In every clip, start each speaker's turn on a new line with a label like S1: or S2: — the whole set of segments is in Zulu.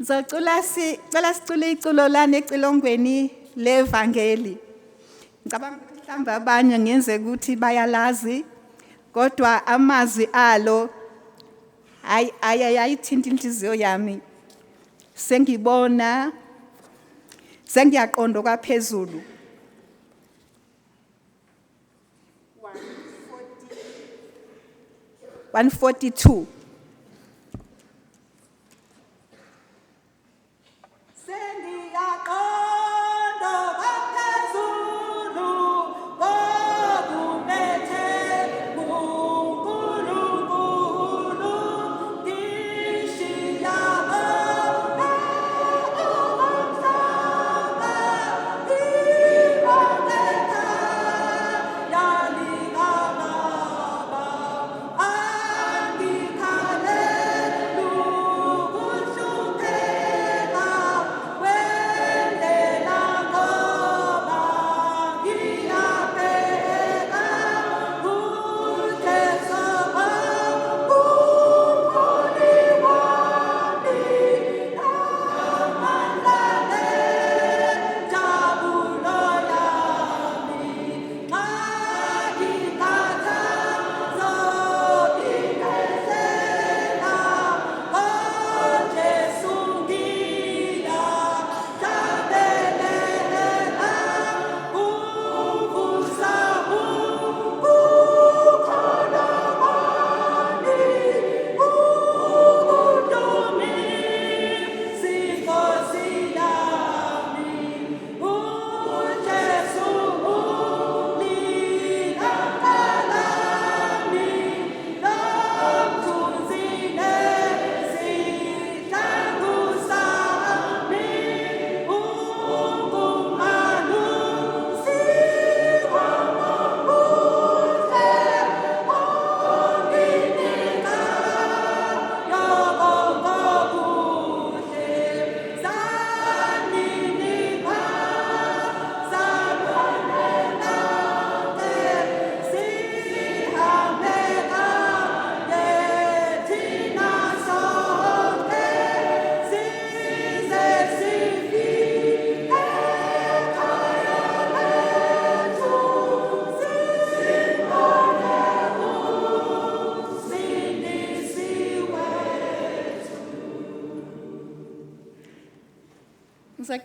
S1: Ngizocela sicule iculo lana ecilongweni levangeli. Ngicabanga ukuthi mhlawumbe abanye ngenze ukuthi bayalazi kodwa amazwi alo ayayithinta inhliziyo yami. Sengibona sengiyaqonda kwaphezulu. 142.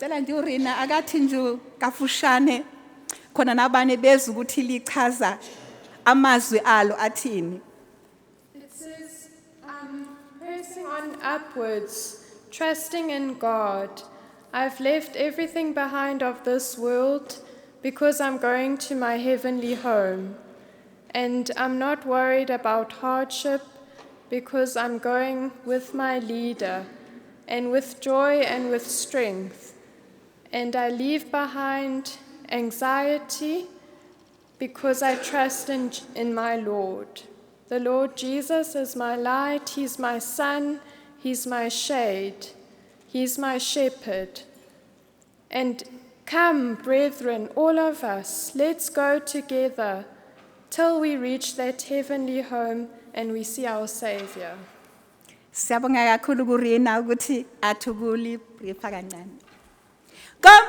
S1: Ngicela nje uRina akathi nje kafushane khona nabanye bezwe ukuthi lichaza amazwi alo athini.
S2: It says, pressing on upwards, trusting in God. I've left everything behind of this world because I'm going to my heavenly home. And I'm not worried about hardship because I'm going with my leader and with joy and with strength. And I leave behind anxiety because I trust in my Lord. The Lord Jesus is my light, He's my sun, He's my shade, He's my shepherd. And come, brethren, all of us, let's go together till we reach that heavenly home and we see our Savior.
S1: Siyabonga kakhulu kuRina ukuthi athukuli brief kancane. Come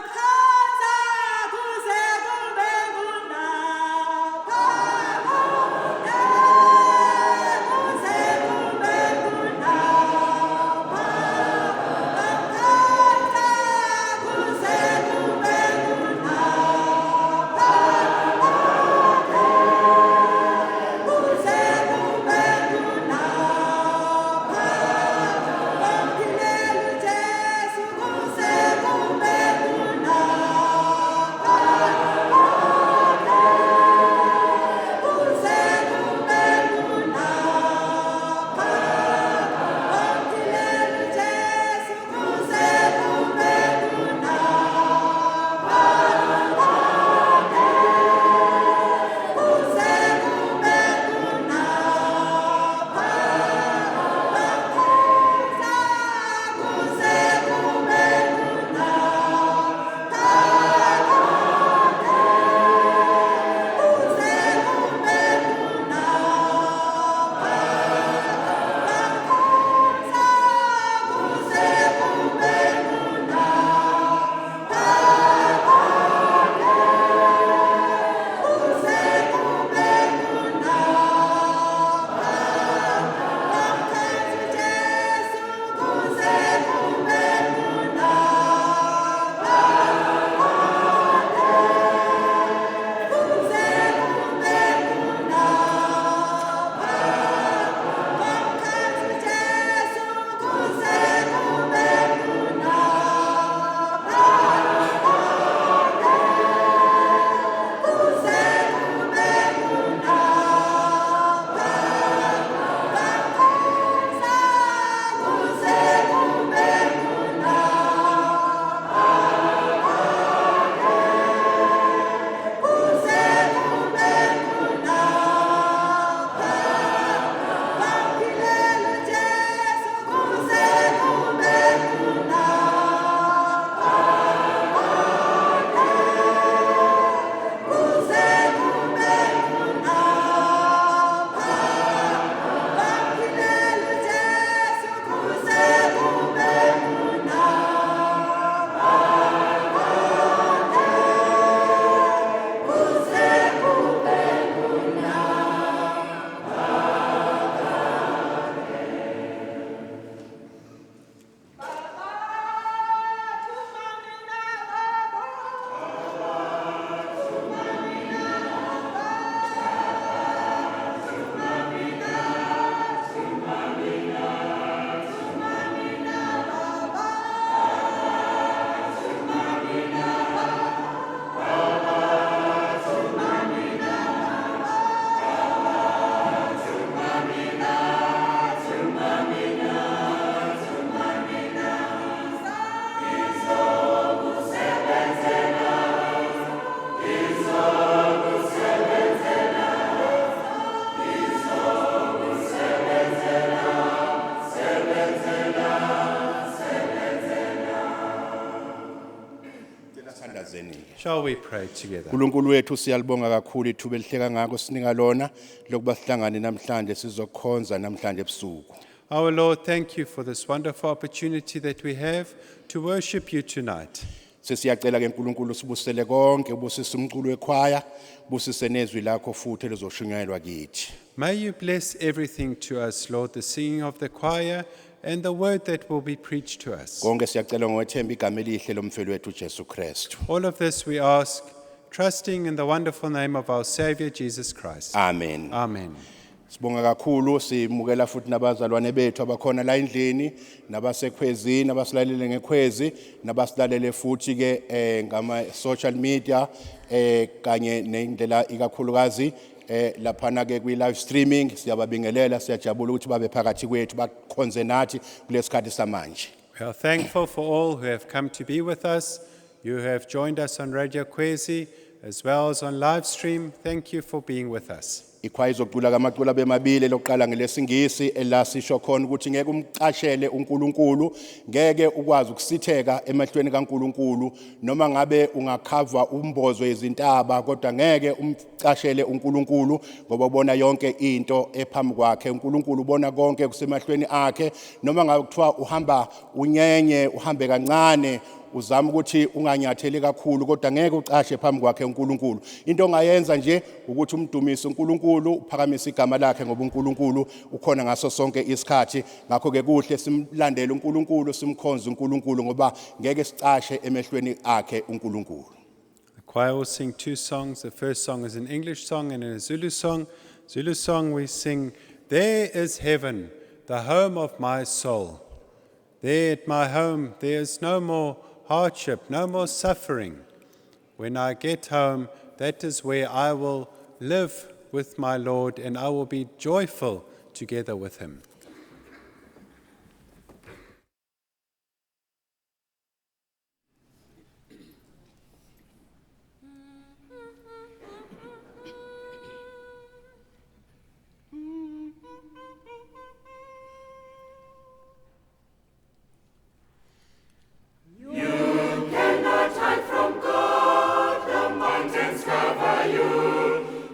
S3: Shall we pray together?
S4: uNkulunkulu wethu siyalibonga kakhulu ithuba elihleka ngako sinika lona lokuba sihlangane namhlanje sizokhonza namhlanje ebusuku.
S3: Our Lord, thank you for this wonderful opportunity that we have to worship you tonight.
S4: Sesiyacela ke uNkulunkulu sibusele konke ubusise umculo wekhwaya busise nezwi lakho futhi lizoshunyayelwa kithi.
S3: May you bless everything to us, Lord, the singing of the choir and the word that will be preached to us.
S4: Konke siyacela ngokwethemba igama elihle lomfeli wethu uJesu Kristu.
S3: All of this we ask, trusting in the wonderful name of our Savior, Jesus Christ.
S4: Amen.
S3: Amen.
S4: Sibonga kakhulu simukela futhi nabazalwane bethu abakhona la endlini nabasekhwezini abasilalele ngekhwezi nabasilalele futhi ke ngama social media kanye neindlela ikakhulukazi laphana ke kwi live streaming siyababingelela siyajabula ukuthi babe phakathi kwethu bakhonze nathi kulesikhathi samanje.
S3: We are thankful for all who have come to be with us. You have joined us on Radio Kwezi as well as on live stream. Thank you for being with us.
S4: Ikhwaya izocula kamacula bemabili lokuqala ngelesingisi elasisho khona ukuthi ngeke umcashele uNkulunkulu ngeke ukwazi ukusitheka emehlweni kaNkulunkulu noma ngabe ungakhava umbozo ezintaba kodwa ngeke umcashele uNkulunkulu ngoba ubona yonke into ephambi kwakhe uNkulunkulu ubona konke kusemahlweni akhe noma ngabe kuthiwa uhamba unyenye uhambe kancane uzama ukuthi unganyatheli kakhulu kodwa ngeke ucashe phambi kwakhe uNkulunkulu into ongayenza nje ukuthi umdumise uNkulunkulu uphakamisa igama lakhe ngoba uNkulunkulu ukhona ngaso sonke isikhathi ngakho ke kuhle simlandele uNkulunkulu simkhonze uNkulunkulu ngoba ngeke sicashe emehlweni akhe uNkulunkulu.
S3: The choir will sing two songs. The first song is an English song and a Zulu song. Zulu song we sing, "There is heaven, the home of my soul. There at my home there is no more hardship, no more suffering. When I get home, that is where I will live with my Lord and I will be joyful together with him."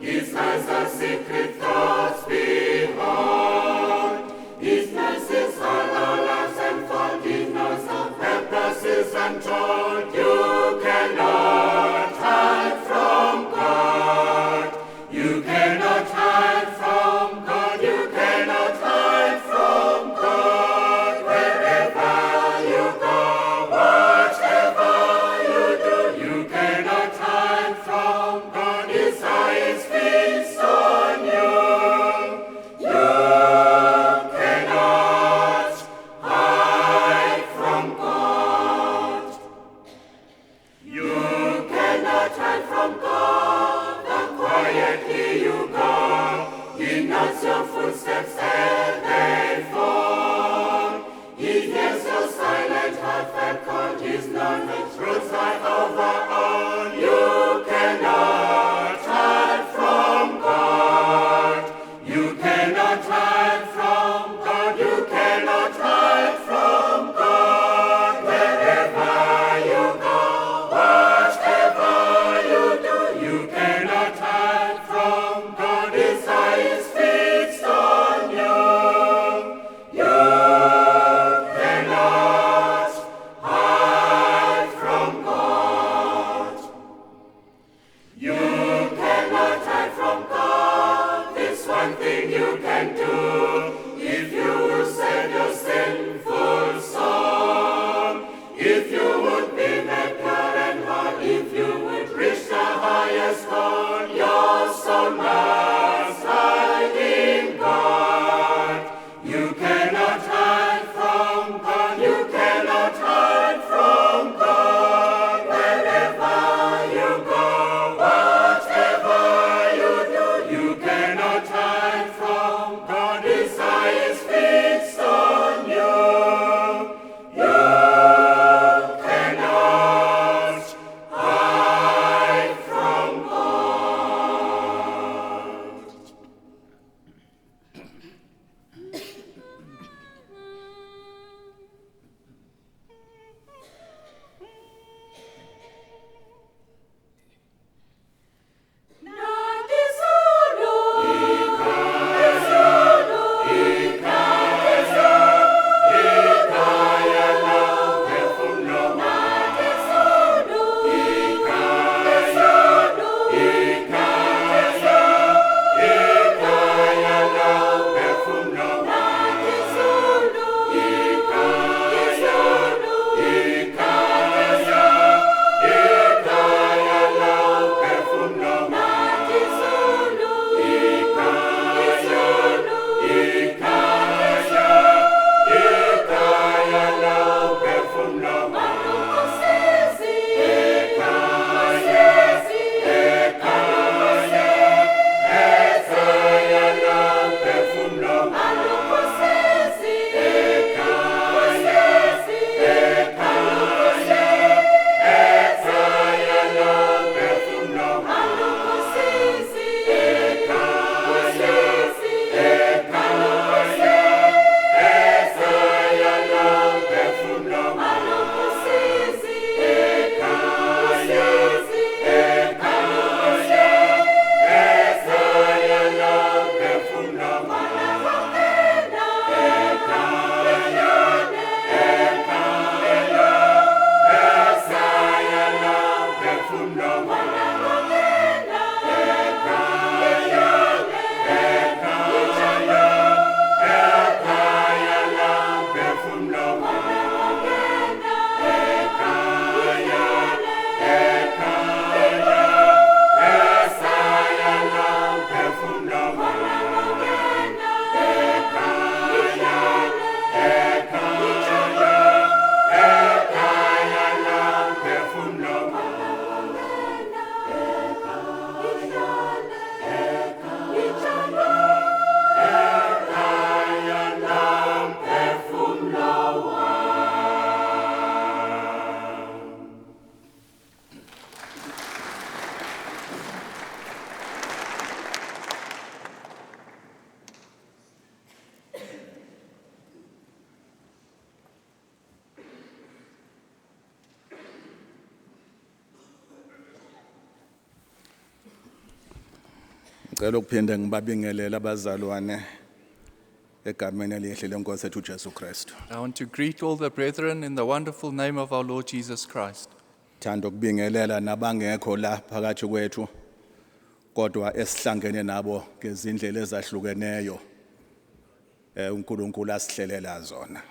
S5: His eyes are secret thoughts behold.
S4: Ngicela ukuphinde ngibabingelele abazalwane egameni elihle lenkosi yethu uJesu Kristu.
S5: I want to greet all the brethren in the wonderful name of our Lord Jesus Christ.
S4: Thanda ukubingelela nabangekho la phakathi kwethu kodwa esihlangene nabo ngezindlela ezahlukeneyo uNkulunkulu asihlelela zona.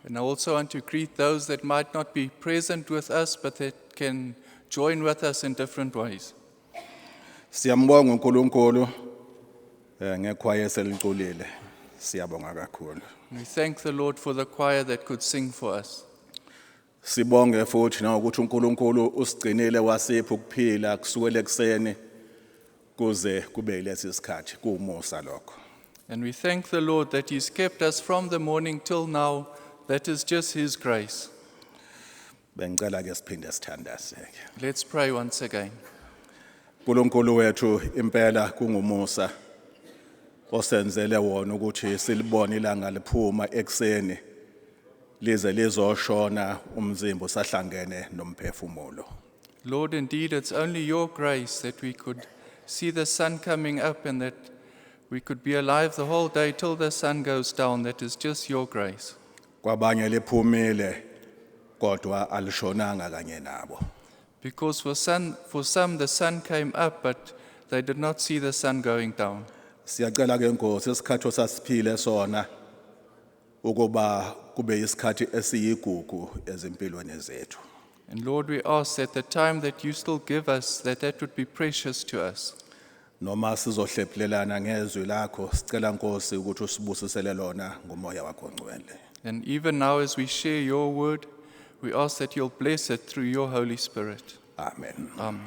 S5: And I also want to greet those that might not be present with us, but that can join with us in different ways.
S4: Siyambonga uNkulunkulu ngekhwaya eseliculile. Siyabonga kakhulu.
S5: We thank the Lord for the choir that could sing for us.
S4: Sibonge futhi na ukuthi uNkulunkulu usigcinile wasipha ukuphila kusukela ekseni kuze kube lesi sikhathi kuumusa lokho.
S5: And we thank the Lord that He's kept us from the morning till now. That is just His grace.
S4: Bengicela ke siphinde sithandazeke.
S5: Let's pray once again.
S4: uNkulunkulu wethu impela kungumusa osenzele wona ukuthi silibone ilanga liphuma ekseni lize lizoshona umzimba usahlangene nomphefumulo.
S5: Lord, indeed, it's only your grace that we could see the sun coming up and that we could be alive the whole day till the sun goes down. That is just your grace.
S4: Kwabanye liphumile kodwa alishonanga kanye nabo.
S5: Because for some the sun came up, but they did not see the sun going down.
S4: Siyacela ke Nkosi isikhathi osasiphile sona ukuba kube isikhathi esiyigugu ezimpilweni zethu.
S5: And Lord, we ask that the time that you still give us, that would be precious to us.
S4: Noma sizohlephulelana ngezwi lakho sicela Nkosi ukuthi usibusisele lona ngomoya wakho ongcwele.
S5: And even now as we share your word, we ask that you'll bless it through your Holy Spirit.
S4: Amen.
S5: Amen.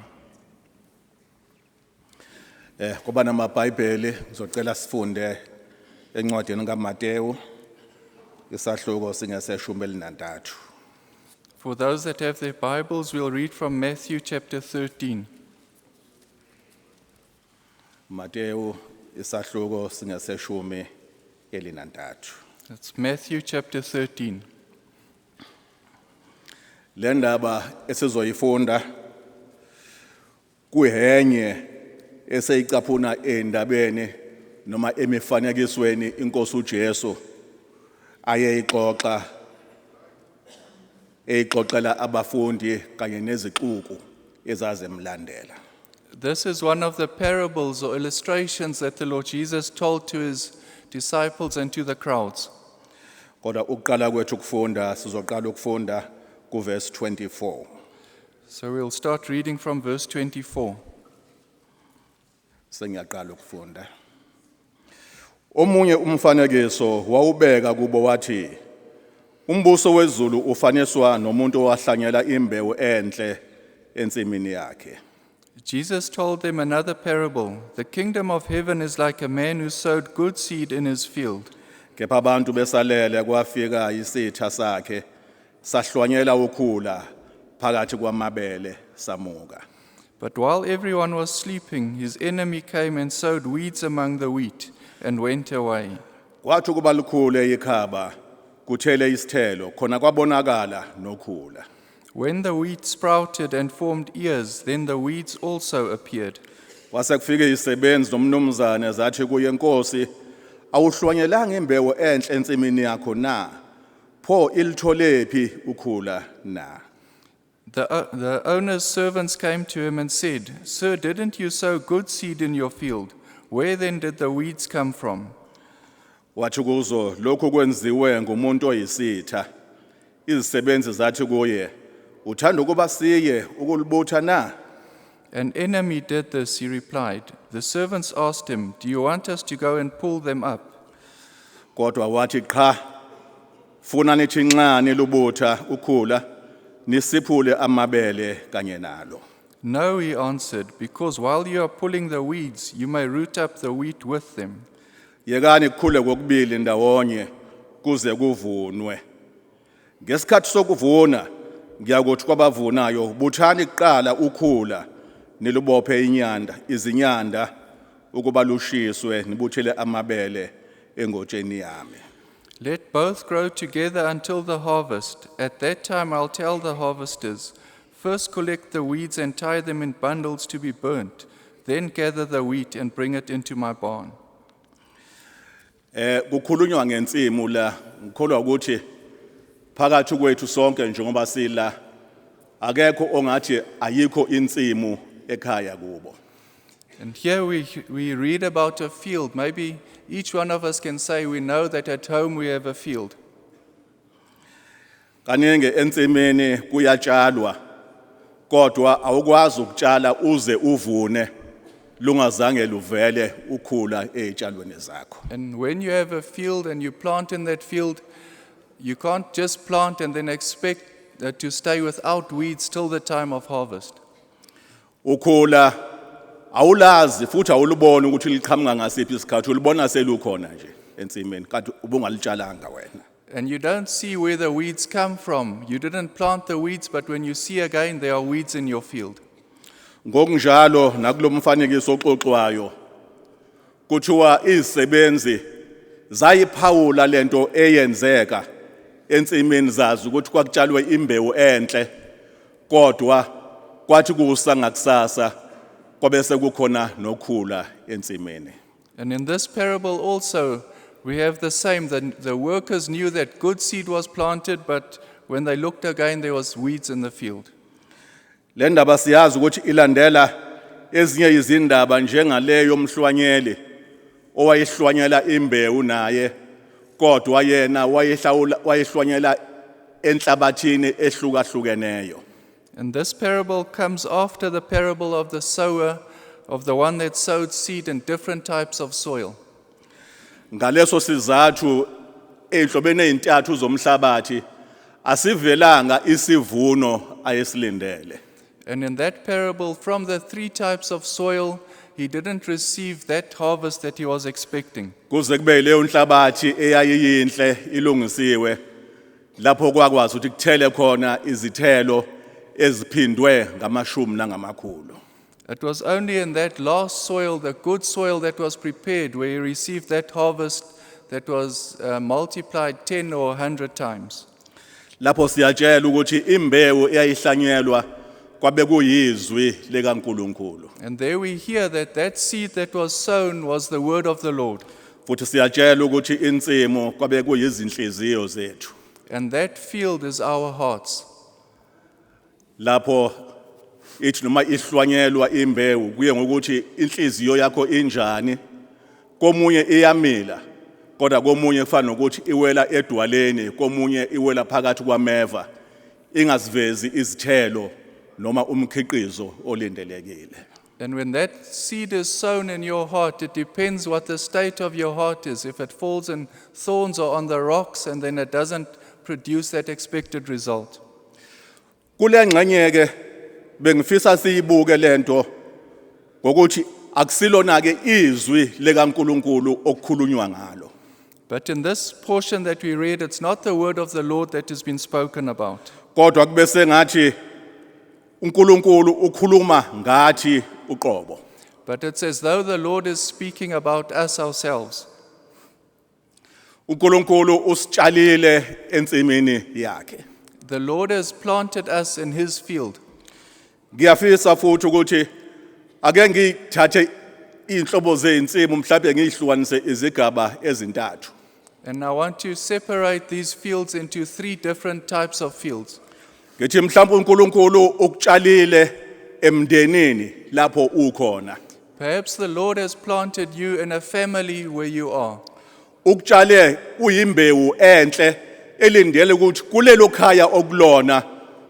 S4: Kuba namaBhayibheli ngizocela sifunde encwadini kaMateyu isahluko singeseshumi elinantathu.
S5: For those that have their Bibles, we'll read from Matthew chapter 13.
S4: Mateyu isahluko singeseshumi elinantathu.
S5: That's Matthew chapter 13.
S4: Le ndaba esizoyifunda kuyenye eseyicaphuna endabeni noma emifanekisweni inkosi uJesu ayeyixoxa eyixoxela abafundi kanye nezixuku ezazemlandela.
S5: This is one of the parables or illustrations that the Lord Jesus told to his disciples and to the crowds.
S4: Kodwa ukuqala kwethu ukufunda sizoqala ukufunda kuverse 24.
S5: So we'll start reading from verse 24.
S4: Sengiyaqala ukufunda. Omunye umfanekiso wawubeka kubo wathi umbuso wezulu ufaniswa nomuntu owahlanyela imbewu enhle ensimini yakhe.
S5: Jesus told them another parable. The kingdom of heaven is like a man who sowed good seed in his field.
S4: Kepha abantu besalele kwafika isitha sakhe sahlwanyela ukhula phakathi kwamabele samuka.
S5: But while everyone was sleeping, his enemy came and sowed weeds among the wheat and went away.
S4: Kwathi kuba likhule ikhaba kuthele isithelo khona kwabonakala nokhula.
S5: When the wheat sprouted and formed ears, then the weeds also appeared.
S4: Wase kufike isebenzi nomnumzane zathi kuye Nkosi awuhlwanyelanga imbewu enhle ensimini yakho na pho ilitholephi ukhula na.
S5: The owner's servants came to him and said, "Sir, didn't you sow good seed in your field? Where then did the weeds come from?"
S4: Wathi kuzo lokhu kwenziwe ngumuntu oyisitha. Izisebenzi zathi kuye uthanda ukuba siye ukulibutha na.
S5: An enemy did this, he replied. The servants asked him, "Do you want us to go and pull them up?"
S4: Kodwa wathi qha funa nithi nxa nilubutha ukhula nisiphule amabele kanye nalo.
S5: "No," he answered, "because while you are pulling the weeds, you may root up the wheat with them."
S4: Yekani kukhule kokubili ndawonye kuze kuvunwe. Ngesikhathi sokuvuna ngiyakuthi kwabavunayo buthani kuqala ukhula nilubophe izinyanda ukuba lushiswe nibuthele amabele engotsheni yami.
S5: Let both grow together until the harvest. At that time I'll tell the harvesters, first collect the weeds and tie them in bundles to be burnt, Then gather the wheat and bring it into my barn.
S4: Kukhulunywa ngensimu la, ngikholwa ukuthi phakathi kwethu sonke njengoba sila akekho ongathi ayikho insimu ekhaya kubo.
S5: And here we read about a field. Maybe each one of us can say we know that at home we have a field.
S4: Kaningi ensimini kuyatshalwa kodwa awukwazi ukutshala uze uvune lungazange luvele ukhula ezitshalweni zakho.
S5: And when you have a field and you plant in that field, you can't just plant and then expect to stay without weeds till the time of harvest.
S4: Ukhula awulazi futhi awuluboni ukuthi liqhamuka ngasiphi isikhathi, ulibona selukhona nje ensimini kanti ubungalitshalanga wena.
S5: And you don't see where the weeds come from. You didn't plant the weeds, but when you see again, there are weeds in your field.
S4: Ngokunjalo nakulomfanekiso oxoxwayo kuthiwa izisebenzi zayiphawula lento eyenzeka ensimini zazi ukuthi kwakutshalwe imbewu enhle kodwa kwathi kusanga kusasa kwabese kukhona nokhula ensimini.
S5: And in this parable also, we have the same. The workers knew that good seed was planted, but when they looked again, there was weeds in the field.
S4: Le ndaba siyazi ukuthi ilandela ezinye izindaba njengaleyo mhlwanyeli owayihlwanyela imbewu naye kodwa yena wayihlwanyela enhlabathini ehlukahlukeneyo.
S5: And this parable comes after the parable of the sower, of the one that sowed seed in different types of soil.
S4: Ngaleso sizathu ezihlobene ezintathu zomhlabathi asivelanga isivuno ayesilindele.
S5: And in that parable, from the three types of soil, he didn't receive that harvest that he was expecting.
S4: Kuze kube leyo nhlabathi eyayiyinhle ilungisiwe lapho kwakwazi ukuthi kuthele khona izithelo eziphindwe ngamashumi nangamakhulu.
S5: It was only in that last soil, the good soil that was prepared, where he received that harvest that was multiplied 10 or 100 times.
S4: Lapho siyatshela ukuthi imbewu eyayihlanyelwa kwabe kuyizwi likaNkuluNkulu.
S5: And there we hear that that seed that was sown was the word of the Lord.
S4: Futhi siyatshela ukuthi insimu kwabe kuyizinhliziyo zethu.
S5: And that field is our hearts.
S4: Lapho ithi noma ihlwanyelwa imbewu kuye ngokuthi inhliziyo yakho injani, komunye iyamila kodwa komunye kufana nokuthi iwela edwaleni, komunye iwela phakathi kwameva ingazivezi izithelo noma umkhiqizo olindelekile.
S5: And when that seed is sown in your heart, it depends what the state of your heart is. If it falls in thorns or on the rocks, and then it doesn't produce that expected result.
S4: Kule ngxenye ke bengifisa siyibuke lento ngokuthi akusilona ke izwi likaNkuluNkulu okukhulunywa ngalo.
S5: But in this portion that we read, it's not the word of the Lord that has been spoken about.
S4: Kodwa kube sengathi uNkulunkulu ukhuluma ngathi uqobo.
S5: But it's as though the Lord is speaking about us ourselves.
S4: uNkulunkulu usitshalile ensimini yakhe.
S5: The Lord has planted us in his field.
S4: Ngiyafisa futhi ukuthi ake ngithathe inhlobo zeinsimu mhlawumbe ngihlukanise izigaba ezintathu.
S5: And I want to separate these fields into three different types of fields.
S4: Ngithi mhlawumbe uNkulunkulu ukutshalile emndenini lapho ukhona.
S5: Perhaps the Lord has planted you in a family where you are.
S4: Ukutshale uyimbewu enhle elindele ukuthi kulelo khaya okulona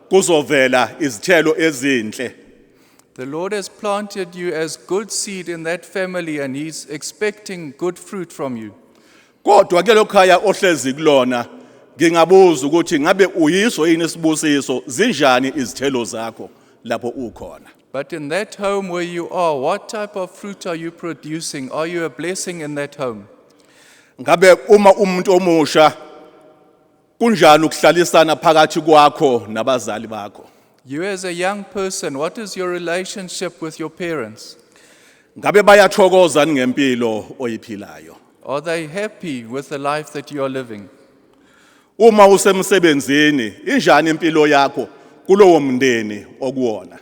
S4: kuzovela izithelo ezinhle.
S5: The Lord has planted you as good seed in that family, and he's expecting good fruit from you.
S4: Kodwa ke lo khaya ohlezi kulona ngingabuza ukuthi ngabe uyiso yini isibusiso zinjani izithelo zakho lapho ukhona.
S5: But in that home where you are, what type of fruit are you producing? Are you a blessing in that home?
S4: Ngabe uma umuntu omusha kunjani ukuhlalisana phakathi kwakho nabazali bakho?
S5: You as a young person, what is your relationship with your parents?
S4: Ngabe bayathokoza ngempilo oyiphilayo?
S5: Are they happy with the life that you are living?
S4: Uma usemsebenzini injani impilo yakho kulowo mndeni okuwona?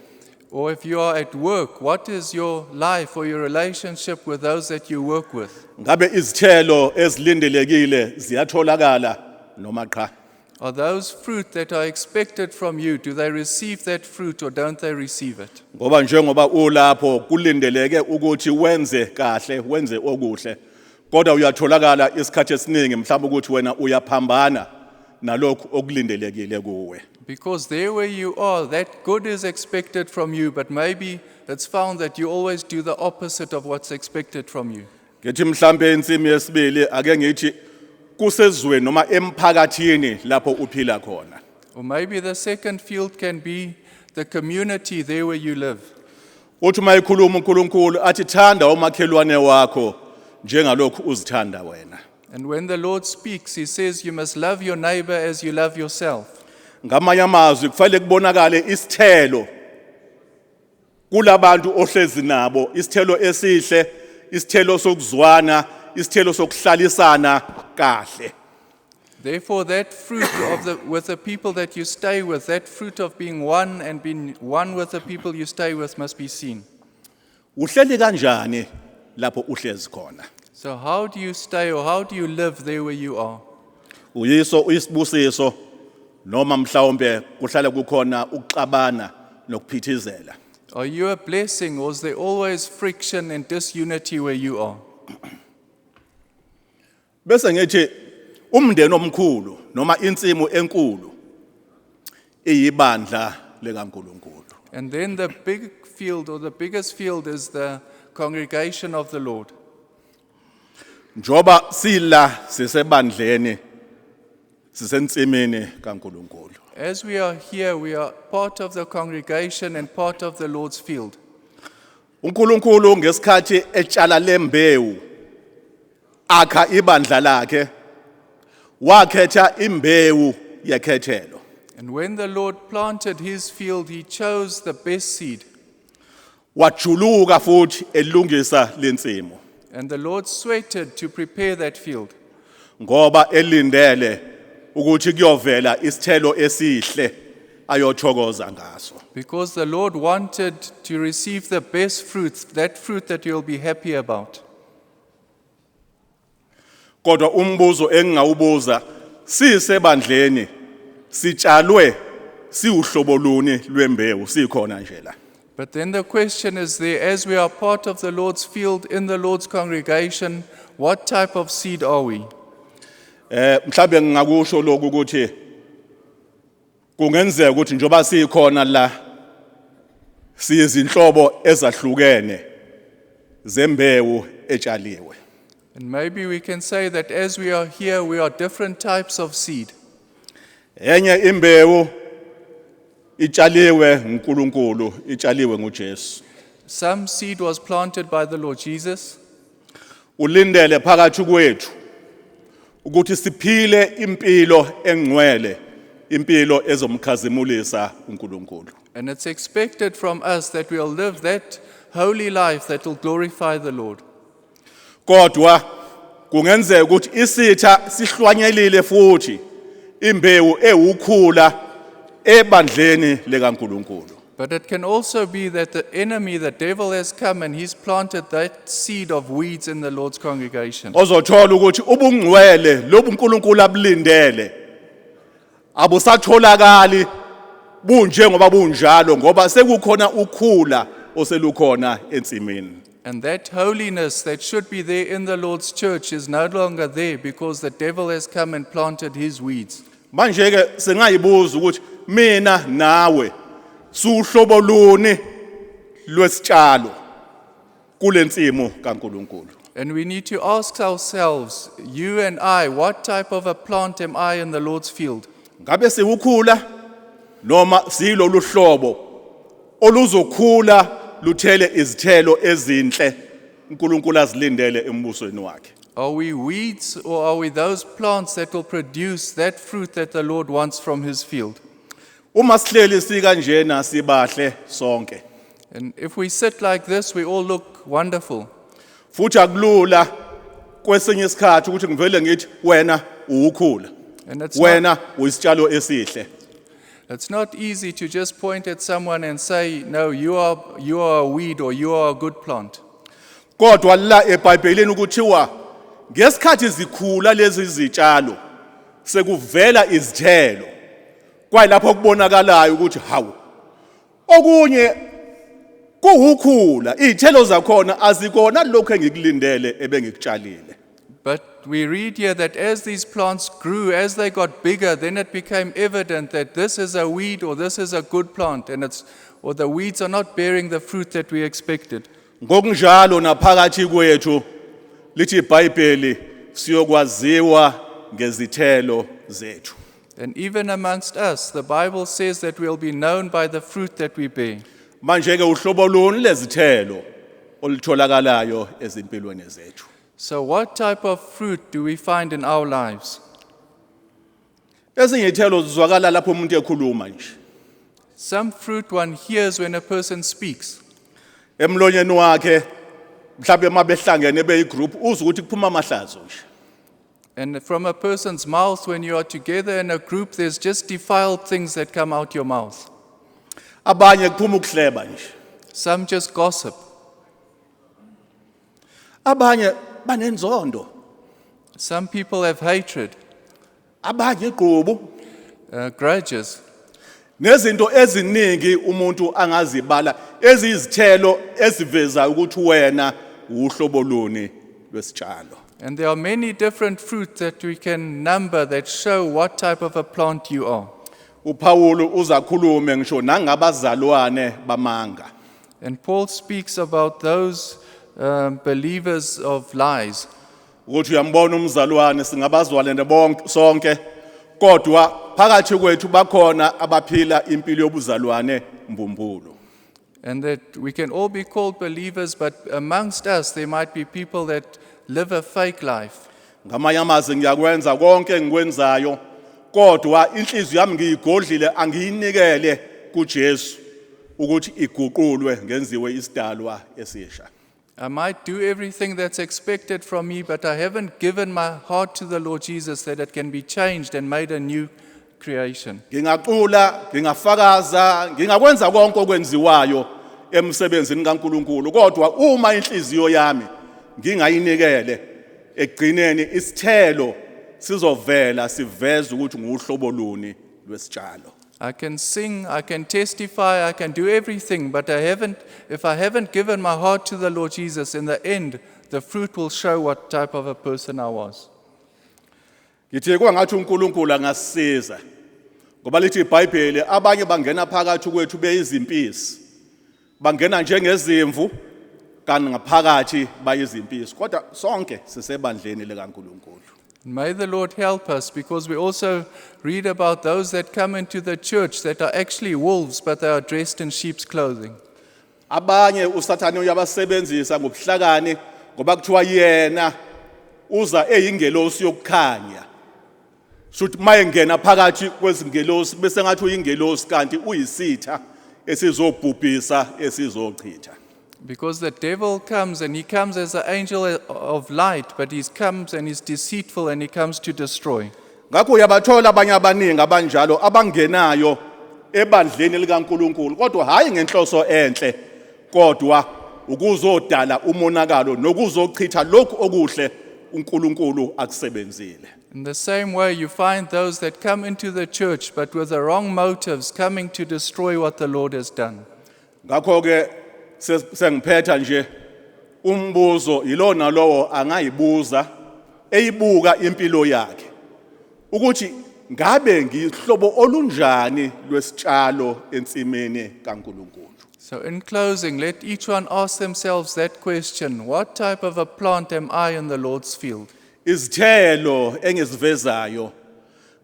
S5: Or if you are at work, what is your life or your relationship with those that you work with?
S4: Ngabe izithelo ezilindelekile ziyatholakala noma cha?
S5: Are those fruit that are expected from you, do they receive that fruit or don't they receive it?
S4: Ngoba njengoba ulapho kulindeleke ukuthi wenze kahle, wenze okuhle. Kodwa uyatholakala isikhathi esiningi mhlawumbe ukuthi wena uyaphambana nalokho okulindelekile kuwe.
S5: Because there where you are, that good is expected from you, but maybe it's found that you always do the opposite of what's expected from you.
S4: Ngithi mhlawumbe insimi yesibili ake ngithi kusezweni noma emphakathini lapho uphila khona.
S5: Or maybe the second field can be the community there where you live.
S4: Uthi mayikhuluma uNkulunkulu athi thanda umakhelwane wakho njengalokhu uzithanda wena.
S5: And when the Lord speaks, He says you must love your neighbor as you love yourself.
S4: Ngamanye amazwi kufanele kubonakale isithelo kulabantu ohlezi nabo, isithelo esihle, isithelo sokuzwana, isithelo sokuhlalisana kahle.
S5: Therefore, that fruit with the people that you stay with, that fruit of being one and being one with the people you stay with must be seen.
S4: Uhleli kanjani lapho uhlezi khona?
S5: So how do you stay or how do you live there where you are?
S4: Uyiso uyisibusiso noma mhlawumbe kuhlala kukhona ukuxabana nokuphithizela.
S5: Are you a blessing or is there always friction and disunity where you are?
S4: Bese ngithi umndeni omkhulu noma insimu enkulu iyibandla likaNkulunkulu.
S5: And then the big field or the biggest field is the congregation of the Lord.
S4: Njoba sila sisebandleni sisensimini kaNkulunkulu.
S5: As we are here, we are part of the congregation and part of the Lord's field.
S4: uNkulunkulu ngesikhathi etshala lembewu akha ibandla lakhe wakhetha imbewu yekhethelo.
S5: And when the Lord planted His field, He chose the best seed.
S4: Wajuluka futhi elungisa lensimu
S5: And the Lord sweated to prepare that field.
S4: ngoba elindele ukuthi kuyovela isithelo esihle ayothokoza ngaso.
S5: Because the Lord wanted to receive the best fruit, that fruit that you'll be happy about.
S4: Kodwa umbuzo engingawubuza sisebandleni sitshalwe siuhlobo luni lwembewu sikhona nje la.
S5: But then the question is there, as we are part of the Lord's field in the Lord's congregation, what type of seed are we?
S4: Mhlawumbe ngingakusho lokhu ukuthi kungenzeka ukuthi njoba sikhona la siyizinhlobo ezahlukene zembewu etshaliwe.
S5: And maybe we can say that as we are here, we are different types of seed.
S4: Enye imbewu itshaliwe nguNkulunkulu, itshaliwe nguJesu.
S5: Some seed was planted by the Lord Jesus.
S4: Ulindele phakathi kwethu ukuthi siphile impilo engcwele, impilo ezomkhazimulisa uNkulunkulu.
S5: And it's expected from us that we'll live that holy life that will glorify the Lord.
S4: Kodwa kungenzeka ukuthi isitha sihlwanyelile futhi imbewu ewukhula ebandleni lekaNkulunkulu.
S5: But it can also be that the enemy, the devil, has come and he's planted that seed of weeds in the Lord's congregation.
S4: Ozothola ukuthi ubungcwele lobu uNkulunkulu ablindele abusatholakali bunje ngoba bunjalo ngoba sekukhona ukhula oselukhona ensimini.
S5: And that holiness that should be there in the Lord's church is no longer there because the devil has come and planted his weeds.
S4: Manje ke sengayibuza ukuthi mina nawe suhlobo luni lwesitshalo kulensimu kaNkulunkulu.
S5: And we need to ask ourselves, you and I, what type of a plant am I in the Lord's field?
S4: Ngabe siwukhula noma silolu hlobo oluzokhula luthele izithelo ezinhle uNkulunkulu azilindele embusweni wakhe.
S5: Are we weeds or are we those plants that will produce that fruit that the Lord wants from His field?
S4: Uma sihleli sikanjena sibahle sonke.
S5: And if we sit like this, we all look wonderful.
S4: Futhi akulula kwesinye isikhathi ukuthi ngivele ngithi wena uwukhula.
S5: And
S4: Wena uyisitshalo esihle.
S5: It's not easy to just point at someone and say, no, you are a weed or you are a good plant.
S4: Kodwa la eBhayibhelini ukuthiwa ngesikhathi zikhula lezi zitshalo sekuvela izithelo. Kwayilapho kubonakalayo ukuthi hawu okunye kuwukhula izithelo zakhona azikona lokho engikulindele ebengikutshalile.
S5: But we read here that as these plants grew, as they got bigger, then it became evident that this is a weed or this is a good plant, or the weeds are not bearing the fruit that we expected.
S4: Ngokunjalo naphakathi kwethu lithi iBhayibheli siyokwaziwa ngezithelo zethu.
S5: And even amongst us, the Bible says that we'll be known by the fruit that we bear.
S4: Manje ke uhlobo luni lezithelo olutholakalayo ezimpilweni zethu.
S5: So what type of fruit do we find in our lives?
S4: Ezinye izithelo zizwakala lapho umuntu ekhuluma nje.
S5: Some fruit one hears when a person speaks.
S4: Emlonyeni wakhe mhlawumbe mabehlangene beyigroup uzwe ukuthi kuphuma amahlazo nje.
S5: And from a person's mouth, when you are together in a group, there's just defiled things that come out your mouth.
S4: Abanye kuphuma ukuhleba nje.
S5: Some just gossip.
S4: Abanye banenzondo.
S5: Some people have hatred,
S4: Abanye igqubu.
S5: grudges.
S4: Nezinto eziningi umuntu angazibala ezizithelo eziveza ukuthi wena uhlobo luni lwesitshalo.
S5: And there are many different fruits that we can number that show what type of a plant you are.
S4: uPawulu uzakhulume ngisho nangabazalwane bamanga.
S5: And Paul speaks about those believers of lies.
S4: Ukuthi uyambona umzalwane singabazalwane bonke sonke kodwa phakathi kwethu bakhona abaphila impilo yobuzalwane mbumbulu.
S5: And that we can all be called believers, but amongst us there might be people that live a fake life.
S4: Ngamanye amazwi ngiyakwenza konke engikwenzayo kodwa inhliziyo yami ngiyigodlile angiyinikele kuJesu ukuthi iguqulwe ngenziwe isidalwa esisha.
S5: I might do everything that's expected from me, but I haven't given my heart to the Lord Jesus that it can be changed and made a new creation.
S4: Ngingaqula, ngingafakaza, ngingakwenza konke okwenziwayo emsebenzini kaNkuluNkulu kodwa uma inhliziyo yami ngingayinikele egcineni isithelo sizovela siveza ukuthi nguhlobo luni lwesitshalo.
S5: I can sing, I can testify, I can do everything, but if I haven't given my heart to the Lord Jesus, in the end, the fruit will show what type of a person I was.
S4: Ngithe kwangathi uNkulunkulu angasisiza ngoba lithi iBhayibheli abanye bangena phakathi kwethu beyizimpisi bangena njengezimvu kanti ngaphakathi bayizimpisi kodwa sonke sisebandleni likaNkulunkulu.
S5: May the Lord help us, because we also read about those that come into the church that are actually wolves, but they are dressed in sheep's clothing.
S4: Abanye uSathane uyabasebenzisa ngobuhlakani ngoba kuthiwa yena uza eyingelosi yokukhanya. Shothi mayengena phakathi kwezingelosi bese ngathi uyingelosi kanti uyisitha esizobhubhisa esizochitha.
S5: Because the devil comes, and he comes as an angel of light, but he comes and he's deceitful and he comes to destroy.
S4: Ngakho uyabathola abanye abaningi abanjalo abangenayo ebandleni likaNkuluNkulu kodwa hayi ngenhloso enhle kodwa ukuzodala umonakalo nokuzochitha lokhu okuhle uNkulunkulu akusebenzile.
S5: In the same way, you find those that come into the church, but with the wrong motives, coming to destroy what the Lord has done.
S4: Ngakho ke sengiphetha nje umbuzo yilona lowo angayibuza eyibuka impilo yakhe ukuthi ngabe ngihlobo olunjani lwesitshalo ensimini kaNkuluNkulu.
S5: So in closing, let each one ask themselves that question: what type of a plant am I in the Lord's field?
S4: Izithelo engizivezayo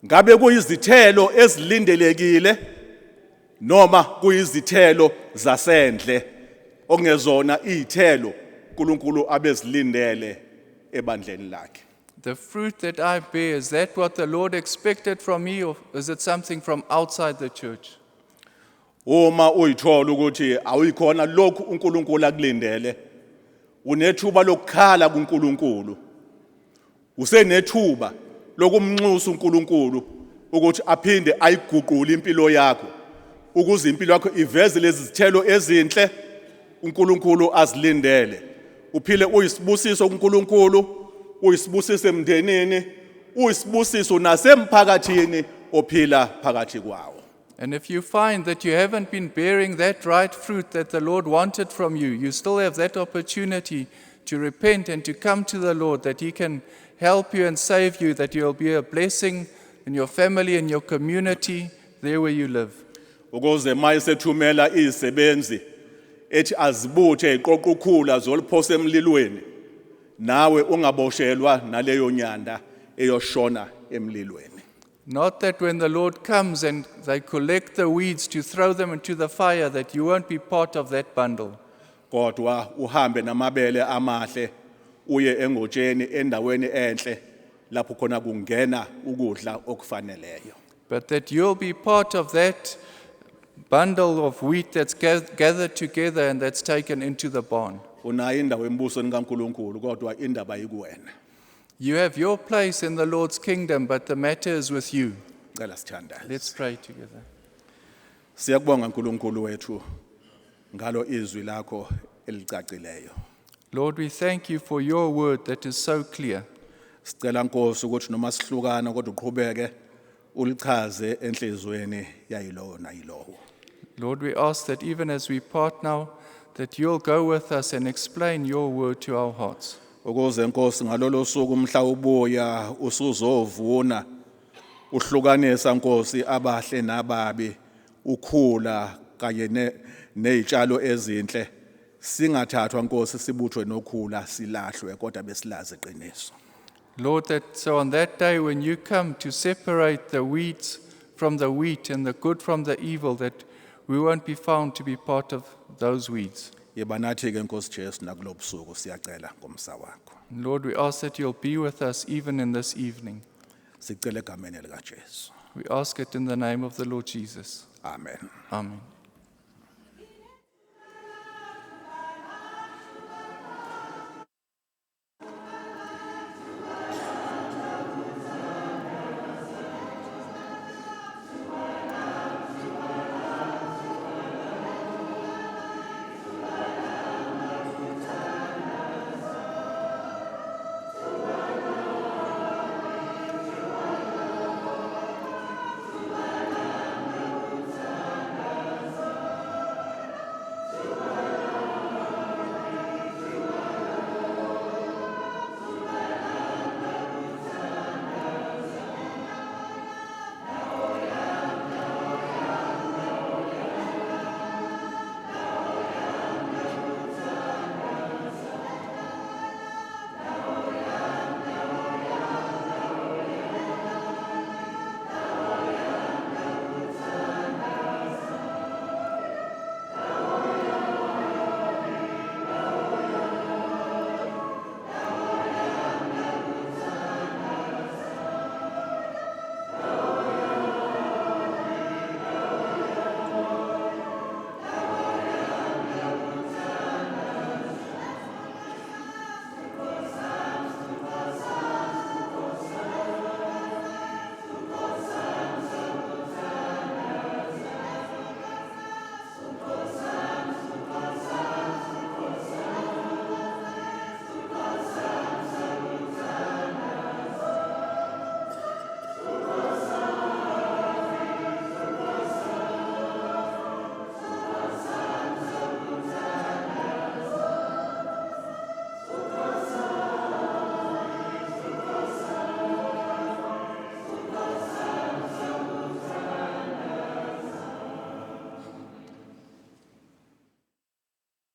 S4: ngabe kuyizithelo ezilindelekile noma kuyizithelo zasendle ongezona izithelo uNkulunkulu abezilindele ebandleni lakhe.
S5: The fruit that I bear, is that what the Lord expected from me, or is it something from outside the church?
S4: Uma uyithola ukuthi awuyikhona lokhu uNkulunkulu akulindele unethuba lokukhala kuNkulunkulu usenethuba lokumnxusa uNkulunkulu ukuthi aphinde ayiguqule impilo yakho ukuze impilo yakho iveze lezi zithelo ezinhle uNkulunkulu azilindele uphile uyisibusiso kuNkulunkulu uyisibusiso emndenini uyisibusiso nasemphakathini ophila phakathi kwawo.
S5: And if you find that you haven't been bearing that right fruit that the Lord wanted from you, you still have that opportunity to repent and to come to the Lord, that He can help you and save you, that you'll be a blessing in your family and your community, there where you live.
S4: Ukuze mayisethumela izisebenzi ethi azibuthe iqoqa ukhula zoliphosa emlilweni nawe ungaboshelwa naleyo nyanda eyoshona emlilweni.
S5: Not that when the Lord comes and they collect the weeds to throw them into the fire, that you won't be part of that bundle.
S4: Kodwa uhambe namabele amahle uye engotsheni endaweni enhle lapho khona kungena ukudla okufaneleyo.
S5: But that you'll be part of that bundle of wheat that's gathered together and that's taken into the barn.
S4: Unayo indawo embusweni kaNkuluNkulu kodwa indaba ayikuwena.
S5: You have your place in the Lord's kingdom, but the matter is with you.
S4: Cela sithandaze.
S5: Let's pray together.
S4: Siyakubonga uNkulunkulu wethu ngalo izwi lakho elicacileyo.
S5: Lord, we thank you for your word that is so clear.
S4: Sicela Nkosi ukuthi noma sihlukana kodwa uqhubeke ulichaze enhlizweni yayilowo nayilowo.
S5: Lord, we ask that even as we part now, that you'll go with us and explain your word to our hearts.
S4: Ukuze Nkosi ngalolo suku umhla ubuya usuzovuna uhlukanisa Nkosi abahle nababi ukhula kanye nezitshalo ezinhle singathathwa Nkosi sibuthwe nokhula silahlwe kodwa besilazi iqiniso.
S5: Lord, that so on that day when you come to separate the weeds from the wheat and the good from the evil, that we won't be found to be part of those weeds.
S4: Yeba nathi ke Nkosi Jesu nakulobusuku siyacela ngomsa wakho.
S5: Lord, we ask that you'll be with us even in this evening.
S4: Sicela egameni lika Jesu.
S5: We ask it in the name of the Lord Jesus.
S4: Amen.
S5: Amen.